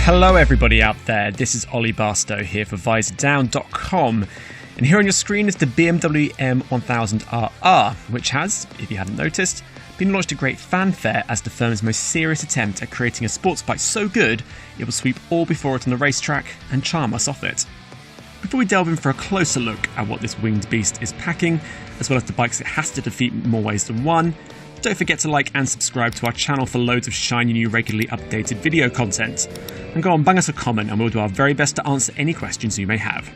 Hello everybody out there, this is Ollie Barstow here for VisorDown.com, and here on your screen is the BMW M1000RR, which has, if you hadn't noticed, been launched to great fanfare as the firm's most serious attempt at creating a sports bike so good it will sweep all before it on the racetrack and charm us off it. Before we delve in for a closer look at what this winged beast is packing, as well as the bikes it has to defeat in more ways than one, don't forget to like and subscribe to our channel for loads of shiny new regularly updated video content. And go on, bang us a comment and we'll do our very best to answer any questions you may have.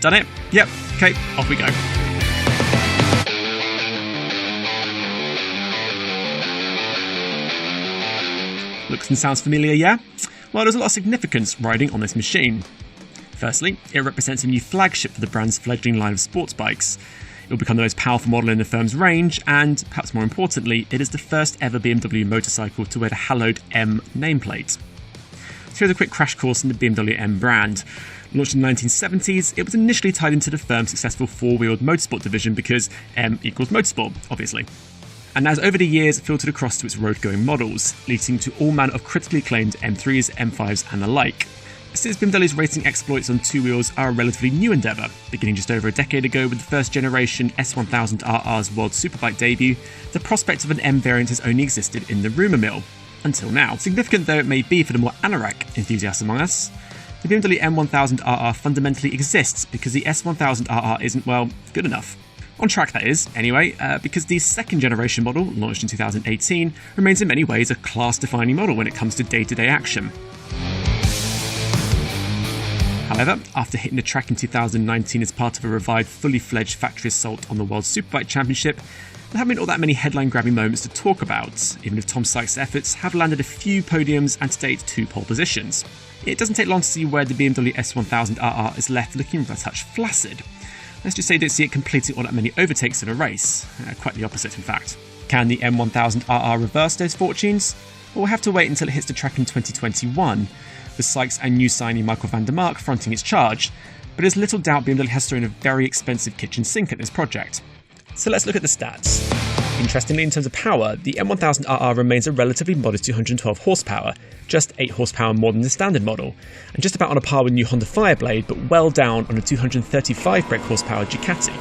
Done it? Yep. Okay, off we go. Looks and sounds familiar, yeah? Well, there's a lot of significance riding on this machine. Firstly, it represents a new flagship for the brand's fledgling line of sports bikes. It will become the most powerful model in the firm's range, and, perhaps more importantly, it is the first ever BMW motorcycle to wear the hallowed M nameplate. So here's a quick crash course in the BMW M brand. Launched in the 1970s, it was initially tied into the firm's successful four-wheeled motorsport division because M equals motorsport, obviously. And has over the years filtered across to its road-going models, leading to all manner of critically acclaimed M3s, M5s and the like. Since BMW's racing exploits on two wheels are a relatively new endeavour, beginning just over a decade ago with the first generation S1000RR's World Superbike debut, the prospect of an M variant has only existed in the rumour mill. Until now. Significant though it may be for the more anorak enthusiasts among us, the BMW M1000RR fundamentally exists because the S1000RR isn't, well, good enough. On track that is, anyway, because the second generation model, launched in 2018, remains in many ways a class-defining model when it comes to day-to-day action. However, after hitting the track in 2019 as part of a revived, fully fledged factory assault on the World Superbike Championship, there haven't been all that many headline-grabbing moments to talk about, even if Tom Sykes' efforts have landed a few podiums and to date 2 pole positions. It doesn't take long to see where the BMW S1000RR is left looking a touch flaccid. Let's just say you don't see it completing all that many overtakes in a race. Quite the opposite, in fact. Can the M1000RR reverse those fortunes? Well, we'll have to wait until it hits the track in 2021, with Sykes and new signee Michael van der Mark fronting its charge, but there's little doubt BMW has thrown a very expensive kitchen sink at this project. So let's look at the stats. Interestingly, in terms of power, the M1000RR remains a relatively modest 212 horsepower, just 8 horsepower more than the standard model, and just about on a par with new Honda Fireblade, but well down on a 235 brake horsepower Ducati.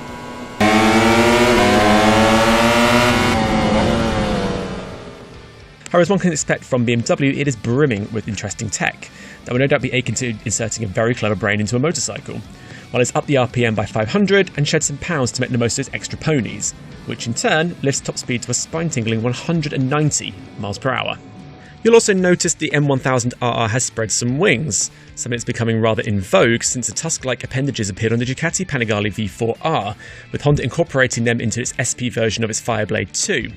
However, as one can expect from BMW, it is brimming with interesting tech that will no doubt be akin to inserting a very clever brain into a motorcycle, while it's up the RPM by 500 and shed some pounds to make the most of its extra ponies, which in turn lifts top speed to a spine-tingling 190 miles per hour. You'll also notice the M1000RR has spread some wings, something that's becoming rather in vogue since the tusk-like appendages appeared on the Ducati Panigale V4R, with Honda incorporating them into its SP version of its Fireblade 2.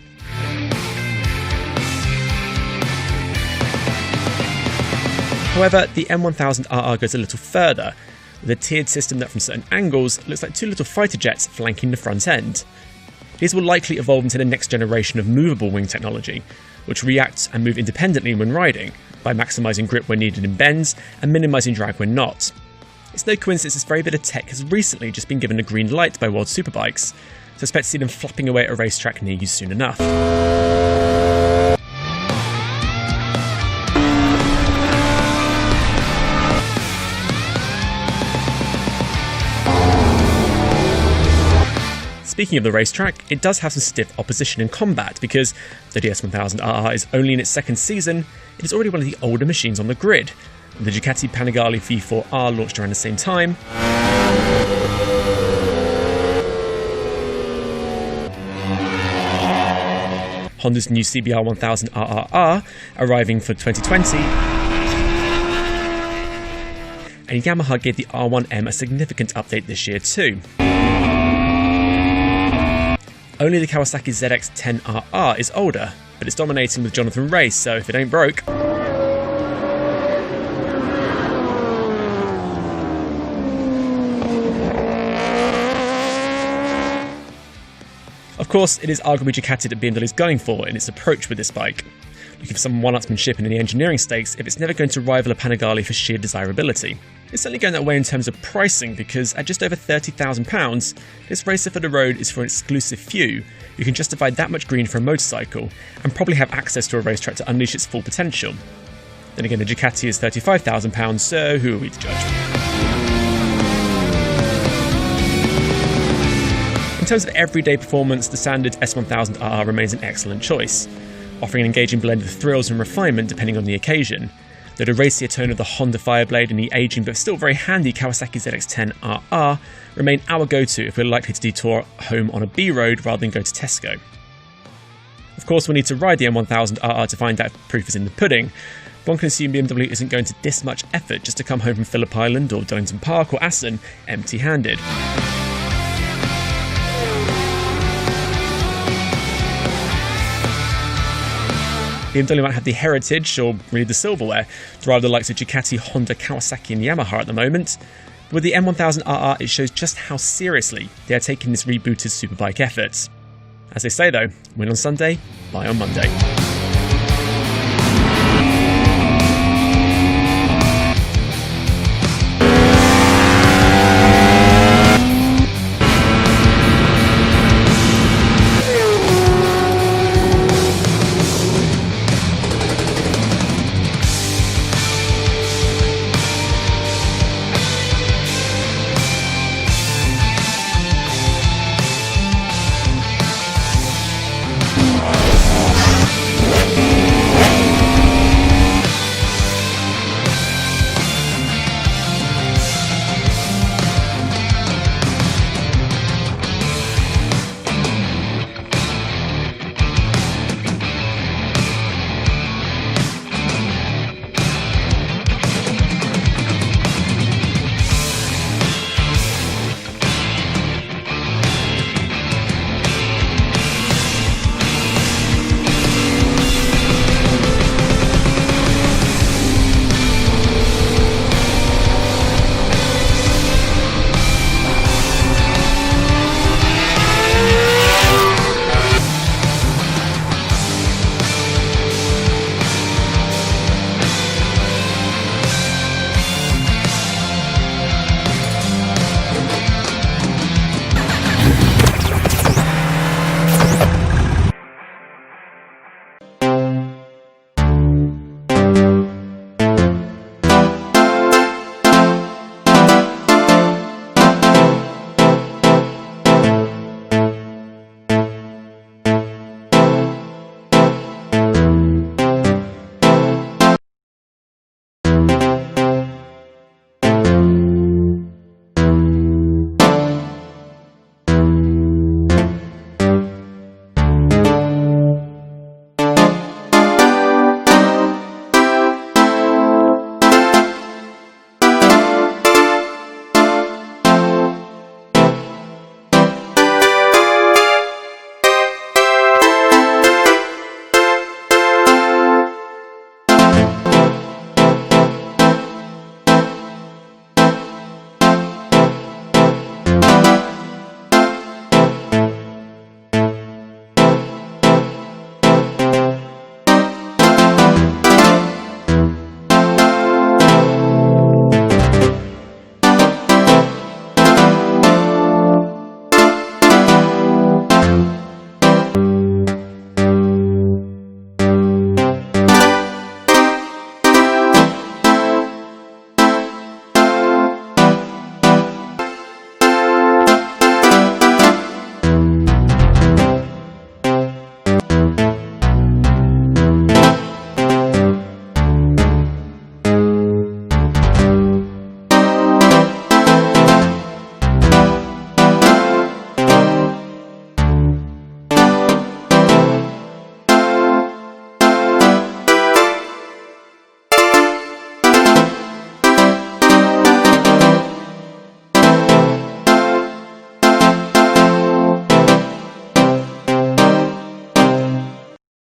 However, the M1000RR goes a little further, with a tiered system that from certain angles looks like 2 little fighter jets flanking the front end. These will likely evolve into the next generation of movable wing technology, which reacts and move independently when riding, by maximising grip when needed in bends and minimising drag when not. It's no coincidence this very bit of tech has recently just been given a green light by World Superbikes, so expect to see them flapping away at a racetrack near you soon enough. Speaking of the racetrack, it does have some stiff opposition in combat because, though the S1000RR is only in its second season, it is already one of the older machines on the grid. The Ducati Panigale V4R launched around the same time, Honda's new CBR1000RR-R arriving for 2020, and Yamaha gave the R1M a significant update this year too. Only the Kawasaki ZX10RR is older, but it's dominating with Jonathan Race, so if it ain't broke... Of course, it is arguably Ducati that BMW is going for in its approach with this bike. Looking for some one-upsmanship in the engineering stakes if it's never going to rival a Panigale for sheer desirability. It's certainly going that way in terms of pricing because at just over £30,000, this racer for the road is for an exclusive few who can justify that much green for a motorcycle and probably have access to a racetrack to unleash its full potential. Then again, the Ducati is £35,000, so who are we to judge? In terms of everyday performance, the standard S1000RR remains an excellent choice, offering an engaging blend of thrills and refinement depending on the occasion. Though the racier tone of the Honda Fireblade and the aging but still very handy Kawasaki ZX10RR remain our go-to if we're likely to detour home on a B road rather than go to Tesco. Of course, we'll need to ride the M1000RR to find out if proof is in the pudding. One can assume BMW isn't going to diss much effort just to come home from Phillip Island or Donington Park or Aston empty-handed. BMW might have the heritage, or really the silverware, to rival the likes of Ducati, Honda, Kawasaki and Yamaha at the moment. But with the M1000RR, it shows just how seriously they are taking this rebooted superbike effort. As they say though, win on Sunday, buy on Monday.